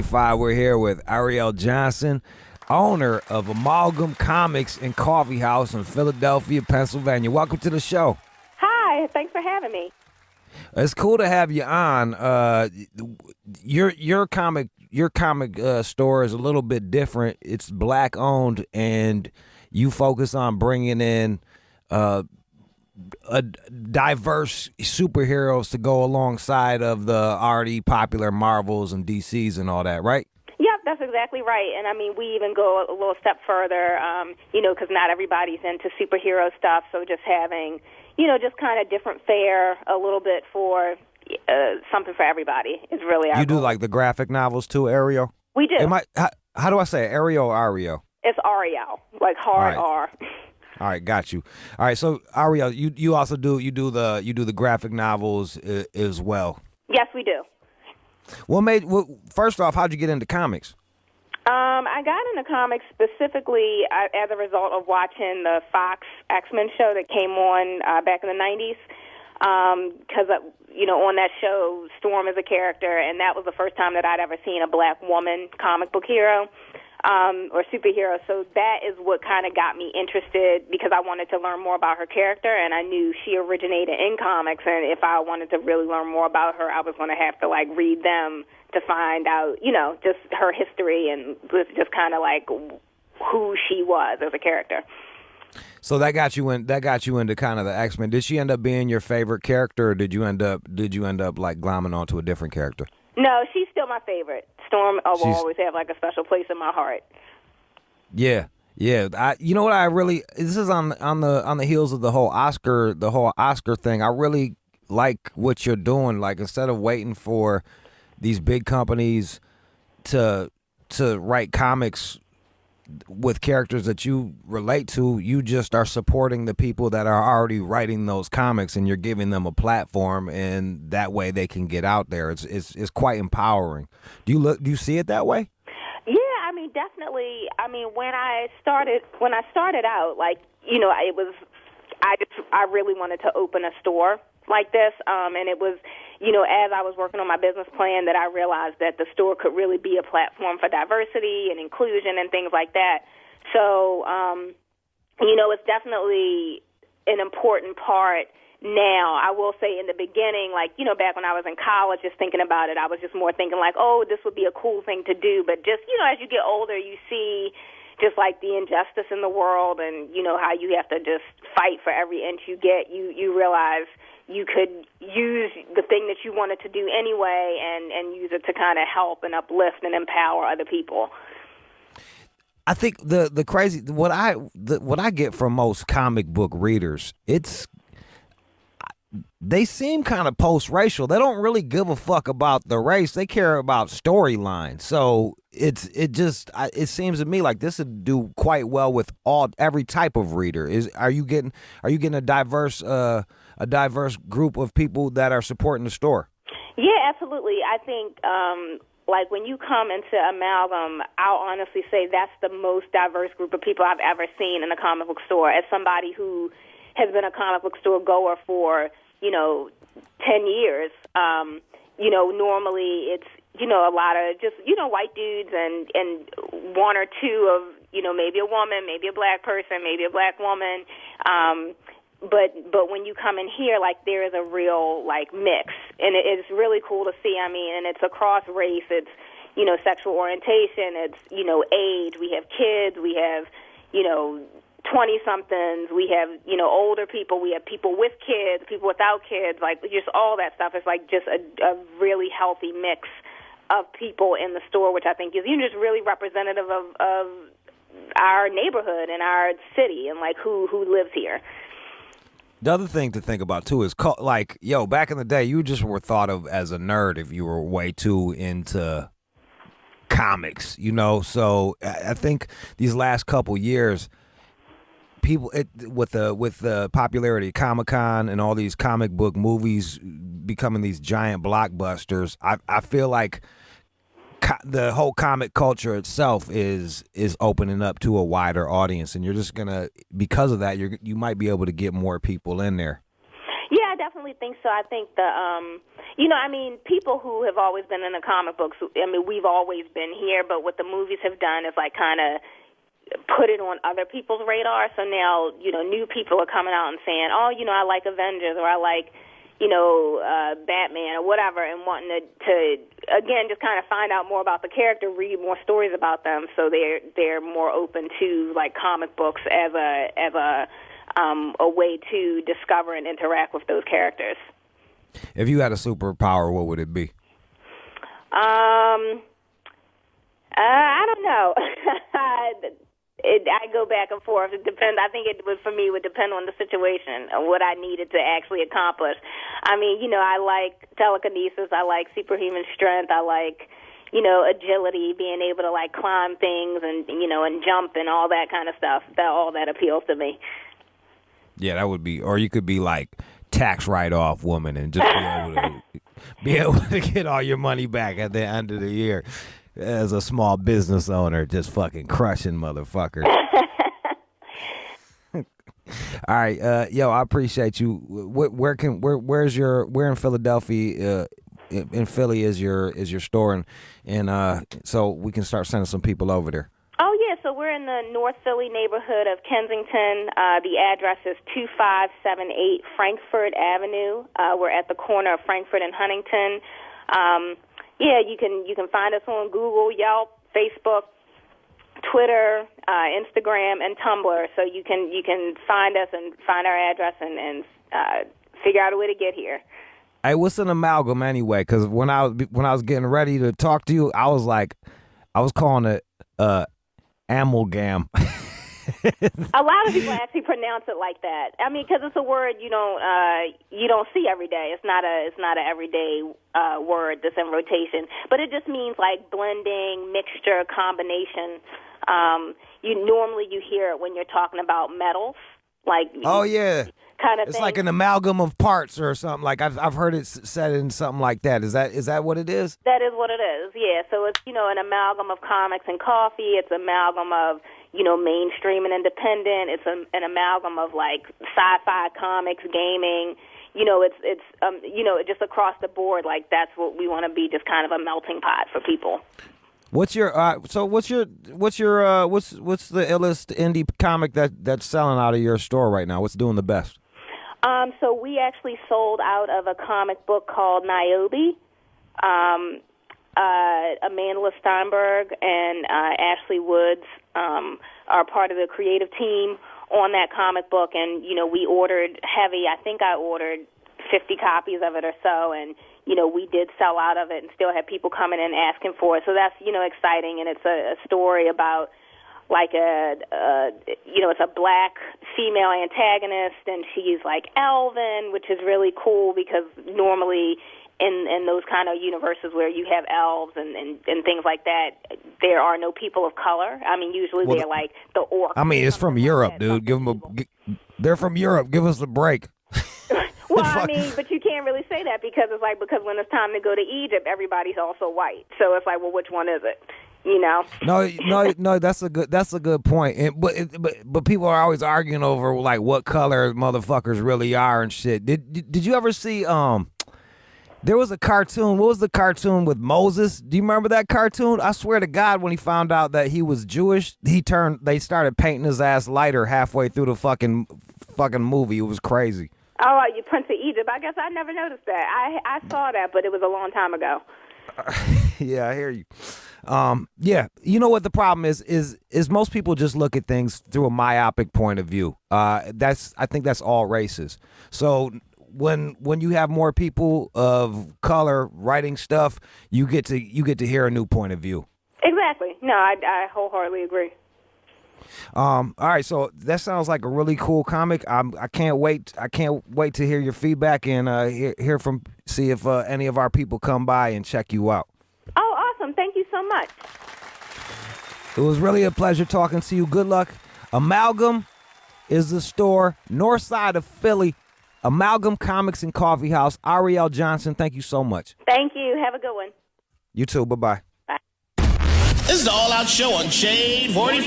45. We're here with Ariel Johnson, owner of Amalgam Comics and Coffee House in Philadelphia, Pennsylvania. Welcome to the show. Hi, thanks for having me. It's cool to have you on. Your comic store is a little bit different. It's black owned, and you focus on bringing in a diverse superheroes to go alongside of the already popular Marvels and DCs and all that, right? Yep, that's exactly right. And I mean, we even go a little step further, because not everybody's into superhero stuff. So just having, just kind of different fare, a little bit for something for everybody is really our You do goal. like the graphic novels too, Ariel? We do. How do I say it? Ariel or Ariel? It's Ariel, like hard All right. R. All right, got you. All right, so Ariel, you also do the graphic novels as well. Yes, we do. First off, how'd you get into comics? I got into comics specifically as a result of watching the Fox X-Men show that came on back in the 90s. Because, on that show, Storm is a character, and that was the first time that I'd ever seen a black woman comic book hero or superhero. So that is what kind of got me interested, because I wanted to learn more about her character, and I knew she originated in comics, and if I wanted to really learn more about her, I was going to have to, read them to find out, just her history and just kind of, who she was as a character. So that got you into kind of the X-Men. Did she end up being your favorite character, or did you end up glomming onto a different character? No, she's still my favorite. Storm will always have a special place in my heart. Yeah. You know what? This is on the heels of the whole Oscar thing. I really like what you're doing. Like, instead of waiting for these big companies to write comics with characters that you relate to, you just are supporting the people that are already writing those comics, and you're giving them a platform, and that way they can get out there. It's quite empowering. Do you see it that way? Yeah, definitely. When I started out, I really wanted to open a store like this, and it was, as I was working on my business plan, that I realized that the store could really be a platform for diversity and inclusion and things like that. So, it's definitely an important part now. I will say in the beginning, back when I was in college, just thinking about it, I was just more thinking this would be a cool thing to do. But just, as you get older, you see just the injustice in the world, and, how you have to just fight for every inch you get. You realize you could use the thing that you wanted to do anyway and use it to kind of help and uplift and empower other people. I think the crazy what I get from most comic book readers, they seem kind of post-racial. They don't really give a fuck about the race. They care about storyline. So it seems to me like this would do quite well with every type of reader. Are you getting a diverse group of people that are supporting the store? Yeah, absolutely. I think when you come into Amalgam, I'll honestly say that's the most diverse group of people I've ever seen in a comic book store. As somebody who has been a comic book store goer for 10 years, normally it's a lot of just white dudes and one or two of maybe a woman, maybe a black person, maybe a black woman. But when you come in here, there is a real mix, and it's really cool to see. And it's across race. It's sexual orientation. It's age. We have kids. We have 20-somethings. We have older people. We have people with kids, people without kids. Just all that stuff is just a really healthy mix of people in the store, which I think is just really representative of our neighborhood and our city and who lives here. The other thing to think about too is back in the day, you just were thought of as a nerd if you were way too into comics, So I think these last couple years, people with the popularity of Comic-Con and all these comic book movies becoming these giant blockbusters, I feel like the whole comic culture itself is opening up to a wider audience, and you're just gonna, because of that, you might be able to get more people in there. Yeah, I definitely think so. I think people who have always been in the comic books, we've always been here, but what the movies have done is like kind of put it on other people's radar. So now, new people are coming out and saying, oh, I like Avengers, or I like, Batman or whatever, and wanting to again, just kind of find out more about the character, read more stories about them, so they're more open to like comic books as a way to discover and interact with those characters. If you had a superpower, what would it be? I don't know. I go back and forth. It depends. I think for me, would depend on the situation and what I needed to actually accomplish. I like telekinesis. I like superhuman strength. I like, agility, being able to like climb things and jump and all that kind of stuff. All that appeals to me. Yeah, that would be, or you could be like tax write-off woman and just be able to get all your money back at the end of the year. As a small business owner, just fucking crushing motherfuckers. All right, I appreciate you. Where in Philadelphia, in Philly is your store, and so we can start sending some people over there. Oh yeah, so we're in the North Philly neighborhood of Kensington. The address is 2578 Frankfort Avenue. We're at the corner of Frankfort and Huntington. Yeah, you can find us on Google, Yelp, Facebook, Twitter, Instagram, and Tumblr. So you can find us and find our address and figure out a way to get here. Hey, what's an amalgam anyway? Because when I was getting ready to talk to you, I was calling it amalgam. A lot of people actually pronounce it like that. Because it's a word you don't see every day. It's not a everyday word that's in rotation. But it just means like blending, mixture, combination. Normally you hear it when you're talking about metals, like kind of. It's thing. like an amalgam of parts or something. Like I've heard it said in something like that. Is that what it is? That is what it is. Yeah. So it's an amalgam of comics and coffee. It's an amalgam of mainstream and independent. It's an amalgam of like sci-fi, comics, gaming. It's just across the board. Like that's what we want to be, just kind of a melting pot for people. What's the illest indie comic that's selling out of your store right now? What's doing the best? So we actually sold out of a comic book called Niobe. Amanda Steinberg and Ashley Woods are part of the creative team on that comic book, and we ordered heavy. I think I ordered 50 copies of it or so, and we did sell out of it and still have people coming in asking for it. So that's exciting, and it's a story about like it's a black female antagonist, and she's like elven, which is really cool because normally in those kind of universes where you have elves and things like that, there are no people of color. Usually they're like the orcs. It's from Europe, dude. They're from Europe. Give us a break. Well, but you can't really say that because when it's time to go to Egypt, everybody's also white. So it's like, well, which one is it? No, that's a good point. But people are always arguing over like what color motherfuckers really are and shit. Did you ever see there was a cartoon. What was the cartoon with Moses? Do you remember that cartoon? I swear to God, when he found out that he was Jewish, they started painting his ass lighter halfway through the fucking movie. It was crazy. Oh, you Prince of Egypt. I guess I never noticed that. I saw that, but it was a long time ago. Yeah, I hear you. Yeah, you know what the problem is most people just look at things through a myopic point of view. I think that's all races. So when you have more people of color writing stuff, you get to hear a new point of view. Exactly. No, I wholeheartedly agree. All right, so that sounds like a really cool comic. I can't wait to hear your feedback and see if any of our people come by and check you out. Oh, awesome. Thank you so much. It was really a pleasure talking to you. Good luck. Amalgam is the store, north side of Philly. Amalgam Comics and Coffee House. Ariel Johnson, thank you so much. Thank you. Have a good one. You too. Bye-bye. This is the All Out Show on Shade 45.